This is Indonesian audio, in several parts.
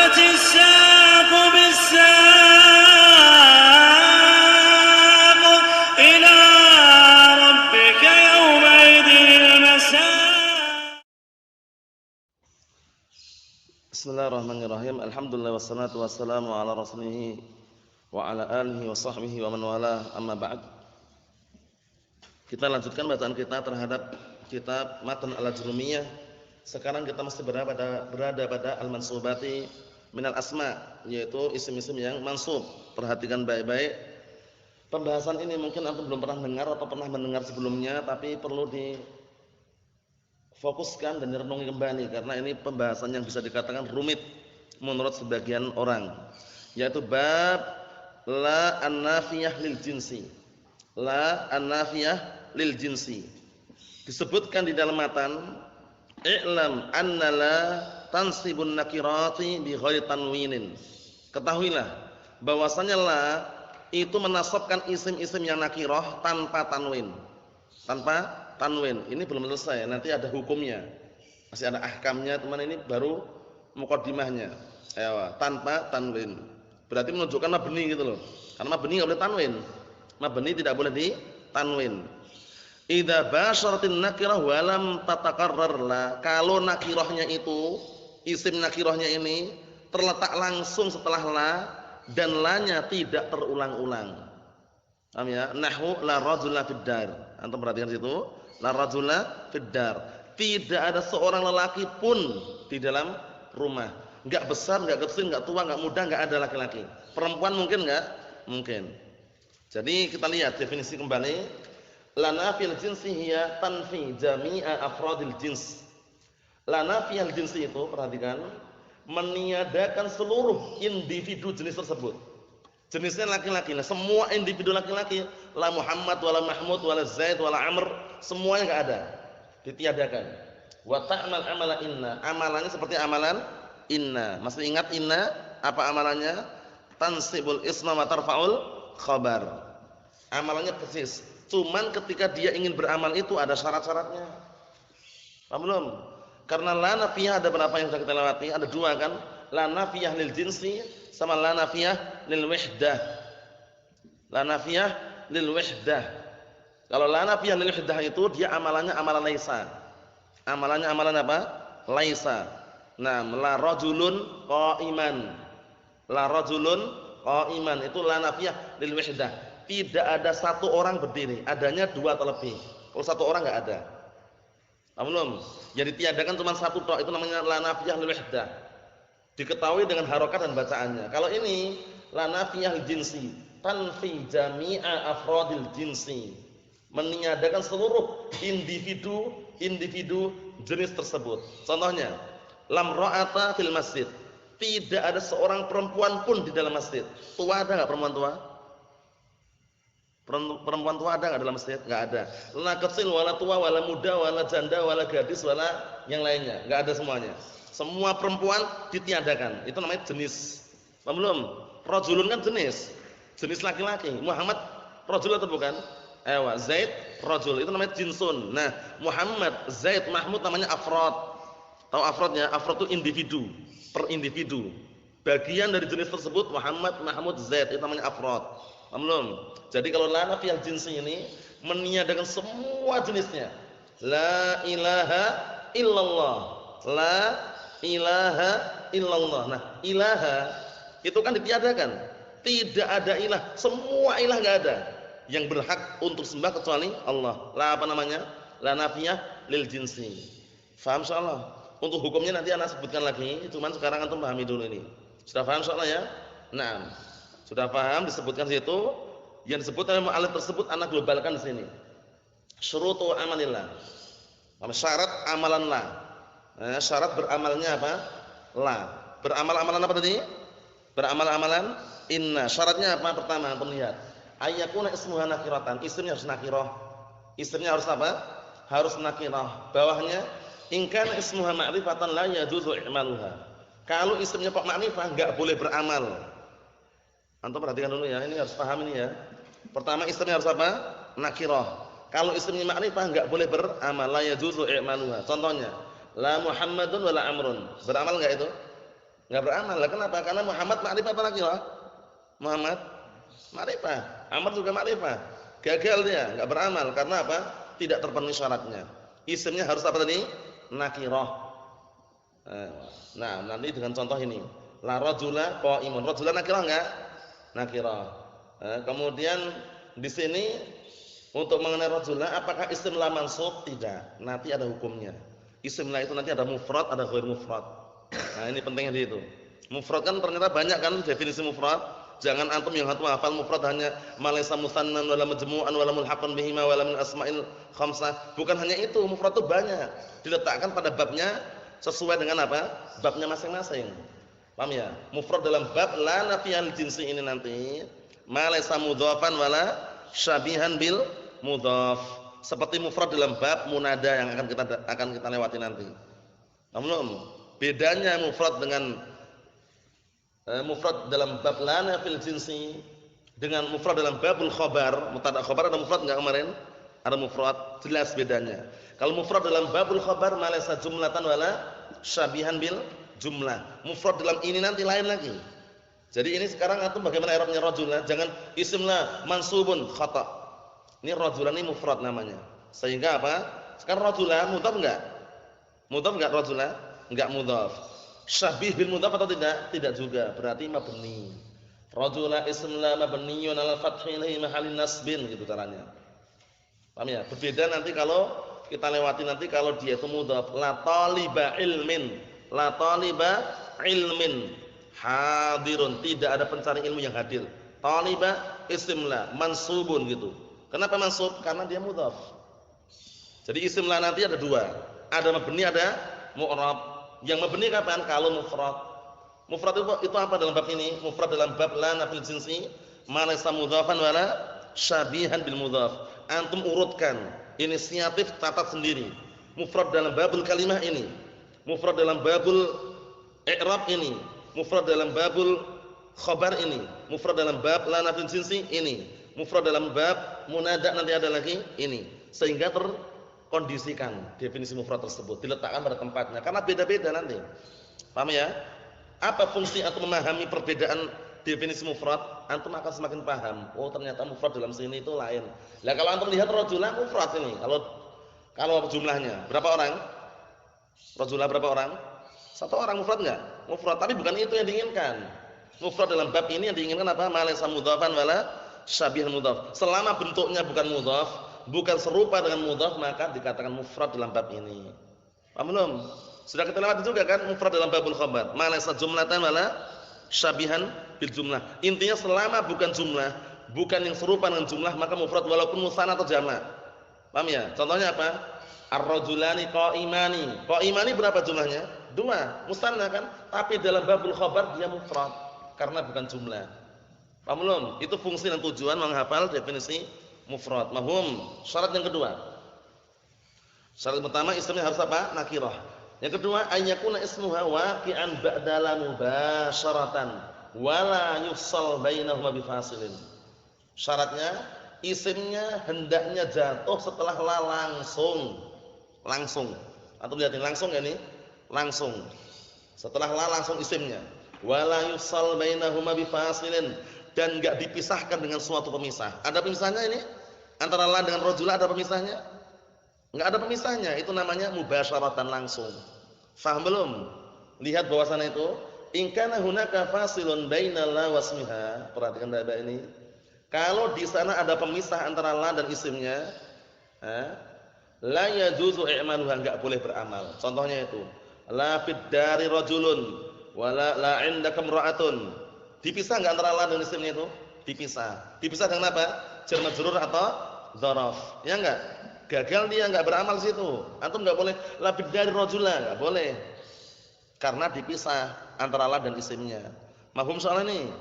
والتفت الساق بالساق إلى ربك يومئذ المساق. Bismillahirrahmanirrahim. Alhamdulillah wassalatu wassalamu ala rasulih wa ala alihi wa sahbihi wa man wala, amma ba'd. Kita lanjutkan bacaan kita terhadap kitab Matan Al-Ajrumiyah. Sekarang kita masih berada pada al-mansubati minal asma, yaitu isim-isim yang mansub. Perhatikan baik-baik. Pembahasan ini mungkin antum belum pernah dengar atau pernah mendengar sebelumnya, tapi perlu fokuskan dan direnungi kembali karena ini pembahasan yang bisa dikatakan rumit menurut sebagian orang, yaitu bab la an-nafiyah lil jinsi. La an-nafiyah lil jinsi. Disebutkan di dalam matan, i'lam anna la tansibun nakirati bi ghairi tanwinin. Ketahuilah bahwasanya la itu menasabkan isim-isim yang nakirah tanpa tanwin. Tanpa tanwin. Ini belum selesai, nanti ada hukumnya. Masih ada ahkamnya, teman, ini baru muqaddimahnya. Ayo, tanpa tanwin. Berarti menunjukkan mabni gitu loh. Karena mabni enggak boleh tanwin. Mabni tidak boleh di tanwin. Idza basyaratin nakirah wa lam tatakarrar la. Kalau nakirahnya itu, isim nakirahnya ini terletak langsung setelah la dan la-nya tidak terulang-ulang. Paham ya? Nahwu la rajula fid dar. Antum perhatikan situ. La rajula fid dar. Tidak ada seorang lelaki pun di dalam rumah. Enggak besar, enggak kecil, enggak tua, enggak muda, enggak ada laki-laki. Perempuan mungkin enggak? Mungkin. Jadi kita lihat definisi kembali. La nafiyul jinsi hiya tanfi jami'a afradil jins. La nafiyul jinsi itu, perhatikan, meniadakan seluruh individu jenis tersebut. Jenisnya laki-laki, semua individu laki-laki, la Muhammad wala Mahmud wala Zaid wala Amr, semuanya enggak ada. Ditiadakan. Wa ta'mal amala inna. Amalannya seperti amalan inna. Masih ingat inna? Apa amalannya? Tansibul isma wa tarfa'ul khabar. Amalannya persis. Cuman ketika dia ingin beramal itu ada syarat-syaratnya. Paham belum? Karena la nafiyah ada berapa yang sudah kita lewati? Ada dua kan? La nafiyah lil jinsi sama la nafiyah lil wahdah. La nafiyah lil wahdah. Kalau la nafiyah lil wahdah itu dia amalannya amalan laisa. Amalannya amalan apa? Laisa. Nah, la rajulun qa'iman. La rajulun qa'iman itu la nafiyah lil wahdah. Tidak ada satu orang berdiri, adanya dua atau lebih. Kalau satu orang enggak ada. Paham belum? Jadi tiadakan cuma satu tok, itu namanya la nafiyah lil wahdah. Diketahui dengan harokat dan bacaannya. Kalau ini la nafiyah jinsi, tanfi jami'a afradil jinsi, meniadakan seluruh individu jenis tersebut. Contohnya, lam ra'ata fil masjid, tidak ada seorang perempuan pun di dalam masjid. Tua ada enggak perempuan tua? Perempuan tua ada enggak dalam masjid? Enggak ada. La kecil wala tua wala muda wala janda wala gadis wala yang lainnya, enggak ada semuanya. Semua perempuan ditiadakan. Itu namanya jenis. Paham belum? Rajulun kan jenis. Jenis laki-laki. Muhammad rajul atau bukan? Ewa, Zaid rajul. Itu namanya jinsun. Nah, Muhammad, Zaid, Mahmud namanya afrad. Tahu afradnya? Afrad itu individu, per individu. Bagian dari jenis tersebut Muhammad, Mahmud, Zaid, itu namanya afrad. Paham belum? Jadi kalau la nafiyah jinsi ini meniadakan semua jenisnya. La ilaha illallah. La ilaha illallah. Nah, ilaha itu kan ditiadakan. Tidak ada ilah, semua ilah enggak ada yang berhak untuk sembah kecuali Allah. La apa namanya? La nafiyah lil jinsi. Faham insyaallah? Untuk hukumnya nanti anak sebutkan lagi, cuman sekarang antum pahami dulu ini. Sudah paham insyaallah ya? Nah, sudah paham disebutkan situ, yang disebutkan oleh mu'allif tersebut anak globalkan di sini. Syurutu amalillah. Syarat amalan la. Syarat beramalnya apa? La. Beramal-amalan apa tadi? Beramal-amalan inna. Syaratnya apa? Pertama, antum lihat. Ayyakuna ismuha nakiratan. Isimnya harus nakirah. Isimnya harus apa? Harus nakirah. Bawahnya in kana ismuha ma'rifatan la yajuzu i'maluha. Kalau isimnya kok ma'rifah enggak boleh beramal. Antum perhatikan dulu ya, ini harus paham ini ya. Pertama isimnya harus apa? Nakirah. Kalau isimnya ma'rifah enggak boleh beramal, la yajuzu i'maluha. Contohnya, la Muhammadun wala Amrun. Beramal enggak itu? Enggak beramal. Lah kenapa? Karena Muhammad ma'rifah apa lagi lah? Muhammad ma'rifah. Amr juga ma'rifah. Gagal dia, enggak beramal karena apa? Tidak terpenuhi syaratnya. Isimnya harus apa tadi? Nakirah. Nah, nanti dengan contoh ini. La rajula qa'imun. Rajula nakirah enggak? Nakirah. Kemudian di sini untuk mengenai rajula apakah isim la mansub? Tidak. Nanti ada hukumnya. Isim la itu nanti ada mufrad, ada ghair mufrad. Nah, ini pentingnya di itu. Mufrad kan ternyata banyak kan definisi mufrad. Jangan antum yang hafal mufrad hanya malaysa musannan wala majmu'an wala mulhaqan bihima wala min asma'il khamsah. Bukan hanya itu, mufrad itu banyak. Diletakkan pada babnya sesuai dengan apa? Babnya masing-masing. Paham ya? Mufrad dalam bab la nafiyal jinsi ini nanti malaysa mudhafan wala syabihan bil mudhaf. Seperti mufrad dalam bab munada yang akan kita lewati nanti. Namun bedanya mufrad dengan mufrad dalam bab la nafil jinsi dengan mufrad dalam babul khabar, mubtada khabar ada mufrad enggak kemarin? Ada mufrad, jelas bedanya. Kalau mufrad dalam babul khabar malaysa jumlatan wala syabihan bil jumlah. Mufrad dalam ini nanti lain lagi. Jadi ini sekarang antum bagaimana i'rabnya rajula? Jangan isimlah mansubun khata. Ini rajula ini mufrad namanya. Sehingga apa? Sekarang rajula mudhaf enggak? Mudhaf enggak rajula? Enggak mudhaf. Syabih bil mudhaf atau tidak? Tidak juga. Berarti mabni. Rajula ism la mabniyun 'alal fathi li mahallin nasbin gitu caranya. Paham ya? Berbeda nanti kalau kita lewati nanti kalau dia itu mudhaf. La taliba ilmin. La taliba ilmin hadirun. Tidak ada pencari ilmu yang hadir. Taliba ism la mansubun gitu. Kenapa mansub? Karena dia mudhaf. Jadi ism la nanti ada dua. Ada mabni, ada mu'rab. Yang mabni kapan? Kalau mufrad. Mufrad itu apa dalam bab ini? Mufrad dalam bab la nafil jinsi ma laysa mudhafan wala syabihan bil mudhaf. Antum urutkan, inisiatif catat sendiri. Mufrad dalam babul kalimah ini, mufrad dalam babul i'rab ini, mufrad dalam babul khabar ini, mufrad dalam bab la nafil jinsi ini, mufrad dalam bab munada nanti ada lagi ini. Sehingga kondisikan definisi mufrad tersebut diletakkan pada tempatnya karena beda-beda nanti. Paham ya? Apa fungsi antum memahami perbedaan definisi mufrad? Antum akan semakin paham. Oh, ternyata mufrad dalam sini itu lain. Lah kalau antum lihat rajula mufrad ini, kalau jumlahnya berapa orang? Rajula berapa orang? Satu orang mufrad enggak? Mufrad, tapi bukan itu yang diinginkan. Mufrad dalam bab ini yang diinginkan apa? Ma laysa mudhafan wala syabihan mudhaf. Selama bentuknya bukan mudhaf, bukan serupa dengan mudhaf, maka dikatakan mufrad dalam bab ini. Paham belum? Sudah kita lewati juga kan mufrad dalam babul khabar. Ma laysa jumlatan wala syabihan bil jumlah. Intinya selama bukan jumlah, bukan yang serupa dengan jumlah, maka mufrad walaupun musanna atau jamak. Paham ya? Contohnya apa? Ar-rajulani qa'imani. Qa'imani berapa jumlahnya? Dua, musanna kan? Tapi dalam babul khabar dia mufrad karena bukan jumlah. Paham belum? Itu fungsi dan tujuan menghafal definisi mufrad. Mahum. Syarat yang kedua. Syarat pertama isimnya harus apa? Nakirah. Yang kedua, ayyakuna ismuha waqi'an ba'dala mubasyaratan wala yufsal bainahuma bifasilin. Syaratnya isimnya hendaknya jatuh setelah la langsung. Atau lihat ini langsung ya nih? Langsung. Setelah la langsung isimnya. Wala yufsal bainahuma bifasilin dan enggak dipisahkan dengan suatu pemisah. Ada pemisahnya ini? Antara la dengan rajula ada pemisahnya? Enggak ada pemisahnya, itu namanya mubasyaratan langsung. Faham belum? Lihat bahwasannya itu in kana hunaka fasilun bainal la wasmiha. Perhatikan baik-baik ini. Kalau di sana ada pemisah antara la dan isimnya, la yajuzu i'maluha, enggak boleh beramal. Contohnya itu, la fid dari rajulun wala la indaka imra'atun. Dipisah enggak antara la dan isimnya itu? Dipisah. Dipisah dengan apa? Jar majrur atau dzaraf. Ya enggak? Gagal dia enggak beramal situ. Antum enggak boleh la fid dari rajula, enggak boleh. Karena dipisah antara la dan isimnya. Mafhum soal ini?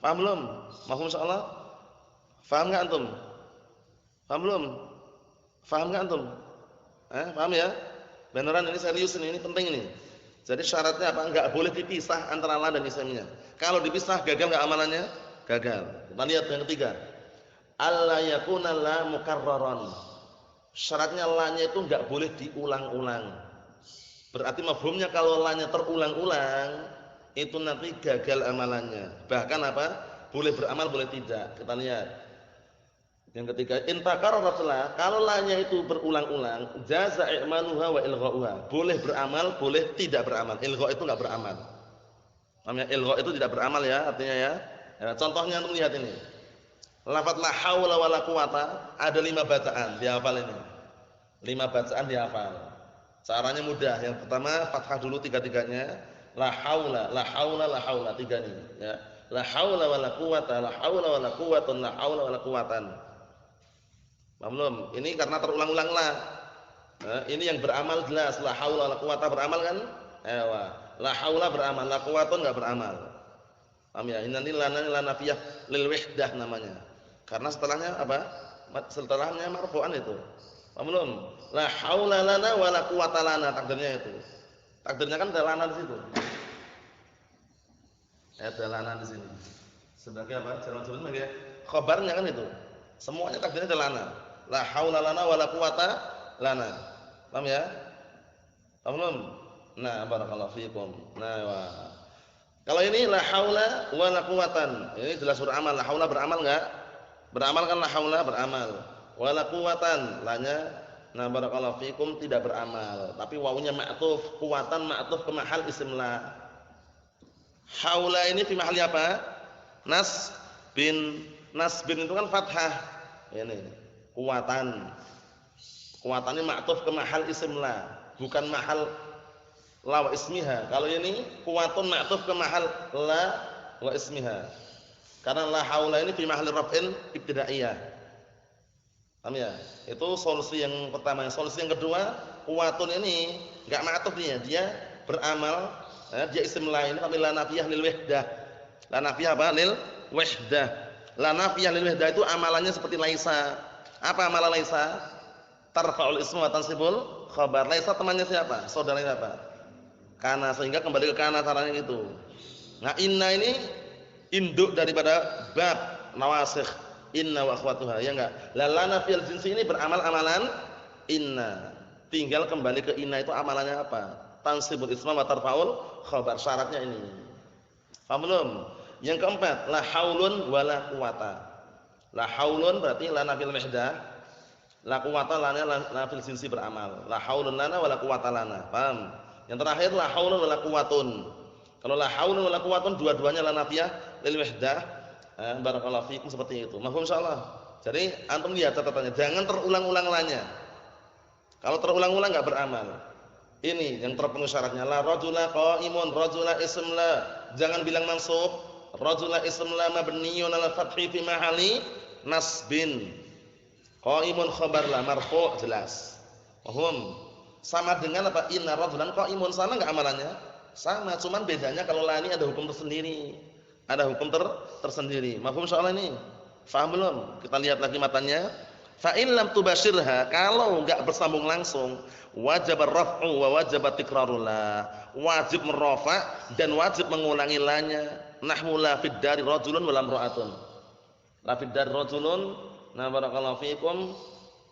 Paham belum? Mafhum soal? Paham enggak antum? Paham belum? Paham enggak antum? Paham ya? Beneran ini serius ini penting ini. Jadi syaratnya apa? Enggak boleh dipisah antara la dan isimnya. Kalau dipisah gagal enggak amalannya? Gagal. Kita lihat yang ketiga. Alla yakuna la mukarraran. Syaratnya la-nya itu enggak boleh diulang-ulang. Berarti mafhumnya kalau la-nya terulang-ulang, itu nanti gagal amalannya. Bahkan apa? Boleh beramal, boleh tidak. Kita lihat. Yang ketiga, in takarrarat la, kalau lanya itu berulang-ulang, jaza i'manuha wa ilgha'uha. Boleh beramal, boleh tidak beramal. Ilgha' itu enggak beramal. Namanya ilgha' itu tidak beramal ya, artinya ya. Ya, contohnya untuk lihat ini. Lafaz la haula wala quwata ada 5 bacaan, dihafal ini. 5 bacaan dihafal. Caranya mudah. Yang pertama fathah dulu tiga-tiganya. La haula, la haula, la haula, tiga nih ya. La haula wala quwata, la haula wala quwatun, la haula wala quwatan. Paham belum? Ini karena terulang-ulang la. Nah, ini yang beramal jelas. La haula wala quwata beramal kan? Ewa. La haula beramal, la quwatun enggak beramal. Paham ya? Ini la nafiyah lil wahdah namanya. Karena setelahnya apa? Setelahnya marfu'an itu. Paham belum? La haula lana wala quwata lana, takdirnya itu. Takdirnya kan ada lana di situ. Ada lana di sini. Sebagai apa? Jalan-jalan sebagai khabarnya kan itu. Semuanya takdirnya ada lana. La haula lana wala quwata lana. Paham ya? Paham belum? Nah, barakallahu fiikum. Nah, wah. Kalau ini la haula wala quwatan. Ini jelas beramal. La haula beramal enggak? Beramal kan la haula beramal. Wala quwatan, lanya nah barakallahu fiikum tidak beramal. Tapi wawunya ma'tuf, quwatan ma'tuf ke mahal isim la. Haula ini fi mahali apa? Nasbin. Nasbin itu kan fathah. Ini kuatan. Kuatannya ma'tuf ke mahal isim la, bukan mahal la wa ismiha. Kalau ini kuatun ma'tuf ke mahal la wa ismiha. Karena la haula ini fi mahali raf'in ibtidaiyah. Paham ya? Itu solusi yang pertama. Solusi yang kedua, kuatun ini enggak ma'tuf dia beramal, dia isim la ini tapi la nafiyah lil wahdah. La nafiyah apa? Lil wahdah. La nafiyah lil wahdah itu amalannya seperti laisa. Apa amalan laisa? Tarfa'ul ismu wa tansibul khabar. Laisa temannya siapa? Saudaranya siapa? Kana, sehingga kembali ke kana caranya gitu. Nah, inna ini induk daripada bab nawasikh. Inna wa akhwatuha, ya enggak? La nafiyal jinsi ini beramal amalan inna. Tinggal kembali ke inna itu amalannya apa? Tansibul isma wa tarfa'ul khabar. Syaratnya ini. Paham belum? Yang keempat, la haulun wala quwata. La haulun berarti la nafil wahdah. La quwata lana la nafil jinsi beramal. La haulun lana wala quwata lana. Paham? Yang terakhir la haulun wala quwatun. Kalau la haulun wala quwatun dua-duanya la nafiyah lil wahdah. Barakallahu fiikum seperti itu. Mahfum insyaallah. Jadi antum lihat catatannya, jangan terulang-ulang lanya. Kalau terulang-ulang enggak beramal. Ini yang terpenuhi syaratnya. La rajula qa'imun, rajula ism la. Jangan bilang mansub. Rajula ism la mabniyun 'ala fathi fi mahali nasbin. Qa'imun khabar la marfu' jelas. Mahfum. Sama dengan apa? Inna rajulan qa'imun, sama enggak amalannya? Sama, cuman bedanya kalau la ini ada hukum tersendiri. Ada hukum tersendiri. Mafhum soal ini? Faham belum? Kita lihat lagi matanya. Fa in lam tubashirha, kalau enggak bersambung langsung, wajib ar-raf'u wa wajib tikrarul la. Wajib merafa dan wajib mengulangi lanya. Nahmu la fid dari rajulun wa lam ra'atun. La fid dari rajulun, na barakallahu fiikum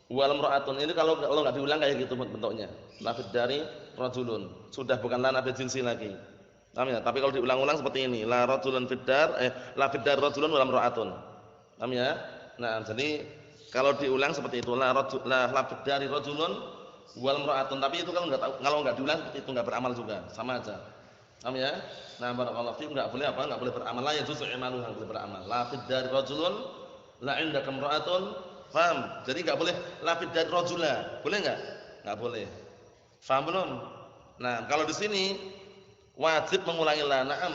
wa lam ra'atun. Ini kalau enggak diulang kayak gitu bentuknya. La fid dari rajulun. Sudah bukan la nafil jinsi lagi. Paham ya? Tapi kalau diulang-ulang seperti ini, la rajulun fiddar, la fiddar rajulun wa lam ra'atun. Paham ya? Nah, jadi kalau diulang seperti itu, la fiddari rajulun wa lam ra'atun. Tapi itu kalau enggak diulang seperti itu enggak beramal juga, sama aja. Paham ya? Nah, barakallahu fiikum enggak boleh apa? Enggak boleh beramal, la yajuzu i'malu, enggak boleh beramal. La fiddari rajulun, la indakam ra'atun. Paham? Jadi enggak boleh la fiddari rajula. Boleh enggak? Enggak boleh. Paham belum? Nah, kalau di sini wajib mengulangi la. Na'am.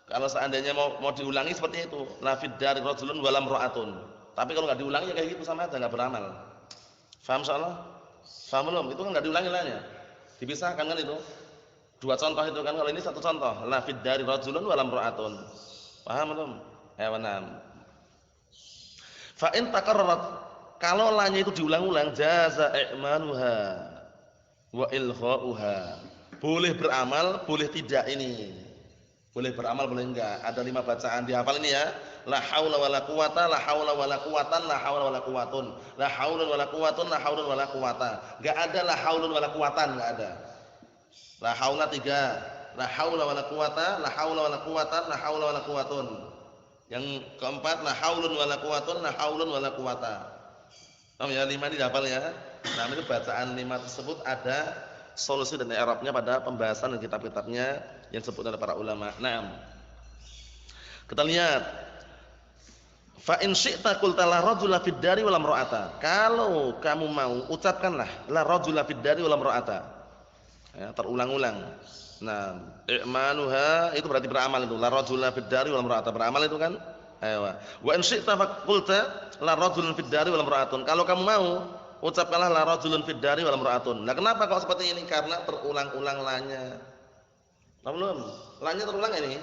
Kalau seandainya mau diulangi seperti itu, la fid dari rajulun wa lam ra'atun. Tapi kalau enggak diulangi ya kayak gitu sama aja, enggak beramal. Paham insyaallah? Paham belum? Itu kan enggak diulangi lanya. Dipisahkan kan itu. Dua contoh itu kan, kalau ini satu contoh, la fid dari rajulun wa lam ra'atun. Paham belum? Ya benar. Fa in takarrarat, kalau lanya itu diulang-ulang, jaza i'manuha wa ilgha'uha. Boleh beramal, boleh tidak ini. Boleh beramal, boleh enggak. Ada 5 bacaan, dihafal ini ya. La haula wala quwata, la haula wala quwatan, la haula wala quwatun. La haula wala quwatun, la haula wala quwata. Enggak ada la haulun wala quwatan, enggak ada. La haula 3, la haula wala quwata, la haula wala quwata, la haula wala quwatun. Yang keempat, la haulun wala quwatun, la haulun wala quwata. Paham ya? 5 ini dihafal ya. Nah, itu bacaan 5 tersebut ada solusi dan i'rabnya pada pembahasan dan kitab-kitabnya yang disebut oleh para ulama. Naam. Kita lihat. Fa in syi'ta qulta la rajula fid dari wala imra'ata. Kalau kamu mau, ucapkanlah la rajula fid dari wala imra'ata. Ya, terulang-ulang. Nah, i'maluha itu berarti beramal itu. La rajula fid dari wala imra'ata. Beramal itu kan? Ayo. Wa in syi'ta fa qulta la rajulun fid dari wala imra'atun. Kalau kamu mau, ucapkanlah la rajulun fid dari wala imra'atun. Nah, kenapa kok seperti ini? Karena terulang-ulang lanya. Paham belum? Lanya terulang ini.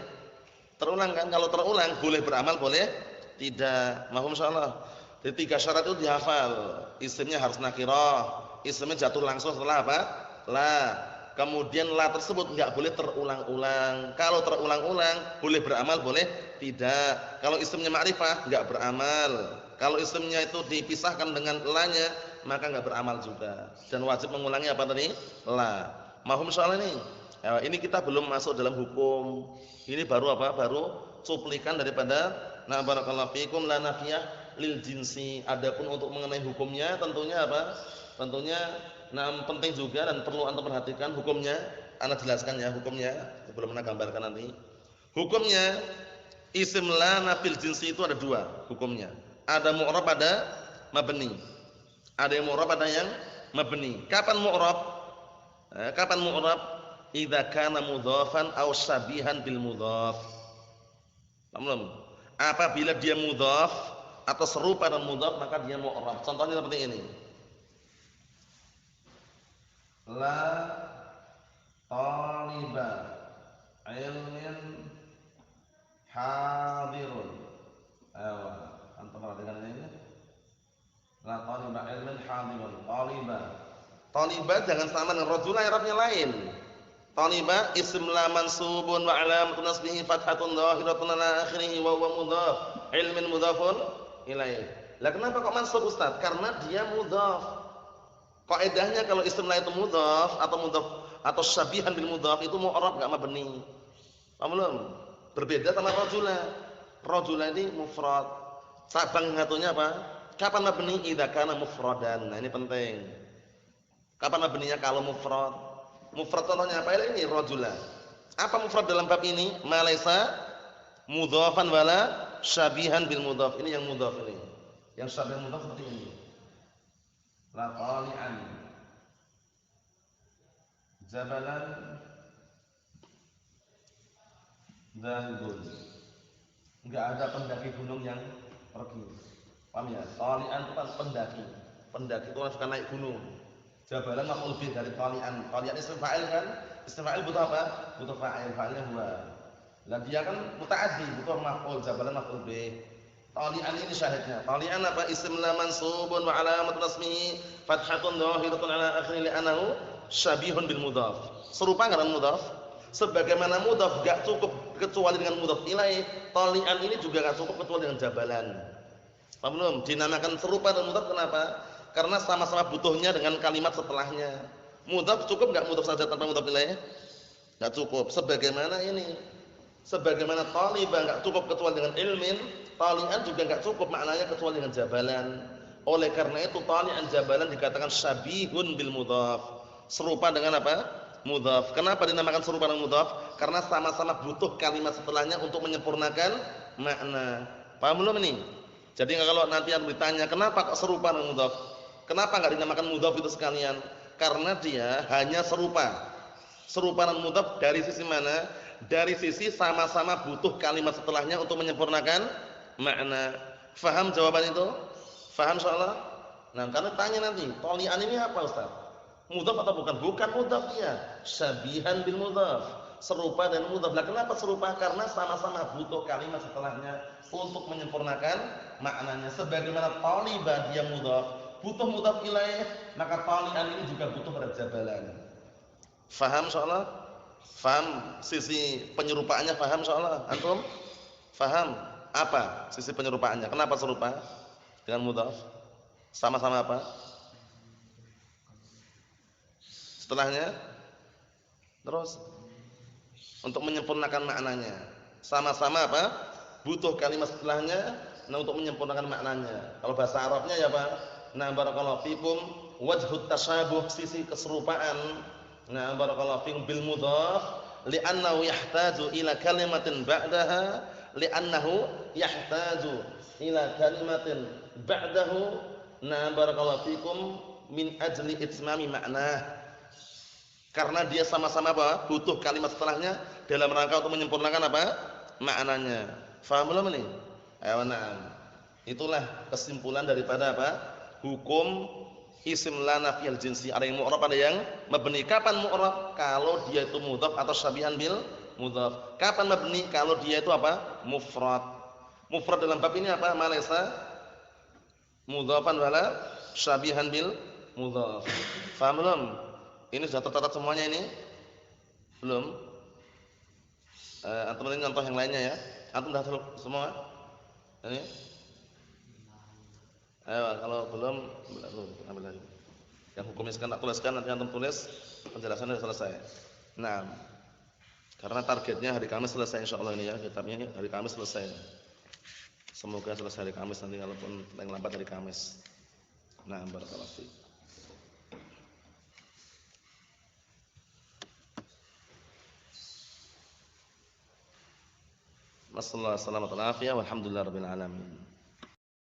Terulang kan? Kalau terulang boleh beramal, boleh tidak. Mahum insyaallah. Jadi 3 syarat itu dihafal. Isimnya harus nakirah. Isimnya jatuh langsung setelah apa? La. Kemudian la tersebut enggak boleh terulang-ulang. Kalau terulang-ulang boleh beramal, boleh tidak. Kalau isimnya ma'rifah enggak beramal. Kalau isimnya itu dipisahkan dengan lanya, maka enggak beramal juga. Dan wajib mengulangi apa tadi? La. Mahum insyaallah ini. Ya, ini kita belum masuk dalam hukum. Ini baru apa? Baru cuplikan daripada nah barakallahu fikum la nafiyah lil jinsi. Adapun untuk mengenai hukumnya tentunya apa? Tentunya penting juga dan perlu antum perhatikan hukumnya. Ana jelaskan ya hukumnya sebelum ana gambarkan nanti. Hukumnya isim la nafil jinsi itu ada 2 hukumnya. Ada mu'rab, ada mabni. Ada yang mu'rab, ada yang mabni. Kapan mu'rab? Kapan mu'rab? Idza kana mudhafan aw syabihan bil mudhaf. Paham? Apabila dia mudhaf atau serupa dengan mudhaf maka dia mu'rab. Contohnya seperti ini. La taliba ilmin hadirun. Ayo, antum perhatikan ini. La taliba ilmin hadirun. Taliba. Taliba jangan sama dengan rajula, i'rabnya lain. Taliba ism la mansubun wa alamatun nasbihi fathatun dhahiratun ala akhirih wa huwa mudhaf. Ilmin mudhafun ilaih. Lah kenapa kok mansub Ustaz? Karena dia mudhaf. Kaidahnya kalau ism la itu mudhaf atau syabihan bil mudhaf itu mu'rab enggak mabni. Paham belum? Berbeda sama rajula. Rajula ini mufrad. Cabang satunya apa? Kapan mabni? Idza kana mufradan. Nah, ini penting. Kapan mabninya kalau mufrad? Mufrad contohnya apa? Ini rajula. Apa mufrad dalam bab ini? Ma laisa mudhafan wala syabihan bil mudhaf. Ini yang mudhaf ini. Yang syabihan mudhaf seperti ini. La tali'an jabalan zahidun. Enggak ada pendaki gunung yang pergi. Paham ya? Tali'an itu kan pendaki. Pendaki itu orang suka naik gunung. Jabalan maf'ul bih dari tali'an. Tali'an isim fa'il kan? Isim fa'il butuh apa? Butuh fa'il. Fa'ilnya huwa. Lah dia kan muta'addi, butuh maf'ul, jabalan maf'ul bih. Tali'an ini syahidnya. Tali'an apa? Isim la mansubun wa alamatun nasmihi fathatun dhahiratun ala akhirih li'annahu syabihun bil mudhaf. Serupa enggak dengan mudhaf? Sebagaimana mudhaf enggak cukup kecuali dengan mudhaf ilaih, tali'an ini juga enggak cukup kecuali dengan jabalan. Paham belum? Dinamakan serupa dengan mudhaf kenapa? Karena sama-sama butuhnya dengan kalimat setelahnya. Mudhaf cukup enggak mudhaf saja tanpa mudhaf ilaih? Enggak cukup. Sebagaimana ini. Sebagaimana talibah enggak cukup kecuali dengan ilmin, talian juga enggak cukup maknanya kecuali dengan jabalan. Oleh karena itu talian jabalan dikatakan syabihun bil mudhaf. Serupa dengan apa? Mudhaf. Kenapa dinamakan serupa dengan mudhaf? Karena sama-sama butuh kalimat setelahnya untuk menyempurnakan makna. Paham belum ini? Jadi kalau nanti yang ditanya kenapa kok serupa dengan mudhaf? Kenapa enggak dinamakan mudhaf itu sekalian? Karena dia hanya serupa. Serupa dengan mudhaf dari sisi mana? Dari sisi sama-sama butuh kalimat setelahnya untuk menyempurnakan makna. Faham jawaban itu? Faham insyaallah? Nah, karena tanya nanti, talian ini apa Ustaz? Mudhaf atau bukan? Bukan mudhaf dia. Syabihan bil mudhaf. Serupa dan mudhaf. Lah kenapa serupa? Karena sama-sama butuh kalimat setelahnya untuk menyempurnakan maknanya. Sebagaimana talibah dia mudhaf, butuh mudhaf ilaih, maka talian ini juga butuh pada jabalan. Faham insyaallah? Faham sisi penyerupaannya? Faham insyaallah? Antum? Faham apa sisi penyerupaannya? Kenapa serupa dengan mudhaf? Sama-sama apa? Setelahnya? Terus untuk menyempurnakan maknanya. Sama-sama apa? Butuh kalimat setelahnya, nah untuk menyempurnakan maknanya. Kalau bahasa Arabnya ya apa? Nah, barakallahu fikum wajhut tasyabuh, sisi keserupaan. Nah, barakallahu fikum bil mudhaf li'annahu yahtaju ila kalimatin ba'daha li'annahu yahtaju ila kalimatin ba'dahu. Nah, barakallahu fikum min ajli itmami maknah. Karena dia sama-sama apa? Butuh kalimat setelahnya dalam rangka untuk menyempurnakan apa? Maknanya. Faham belum ini? Ayo, na'am. Itulah kesimpulan daripada apa? Hukum isim la nafiyal jinsi. Ada yang mu'rab, ada yang mabni. Kapan mu'rab? Kalau dia itu mudhaf atau syabihan bil mudhaf. Kapan mabni? Kalau dia itu apa? Mufrad. Mufrad dalam bab ini apa? Malaysa mudhafan wala syabihan bil mudhaf. Faham belum? Ini sudah tercatat semuanya ini? Belum? Antum ini contoh yang lainnya ya. Antum sudah tahu semua? Ini? Ayo, kalau belum ambil lagi. Yang hukumnya sekarang tak tuliskan, nanti antum tulis penjelasannya sudah selesai. Nah, karena targetnya hari Kamis selesai insyaallah ini ya, kitabnya hari Kamis selesai. Semoga selesai hari Kamis, nanti kalaupun yang lambat hari Kamis. Nah, barakallahu fiik. Wassallallahu alaihi wasallam, walhamdulillahirabbil alamin.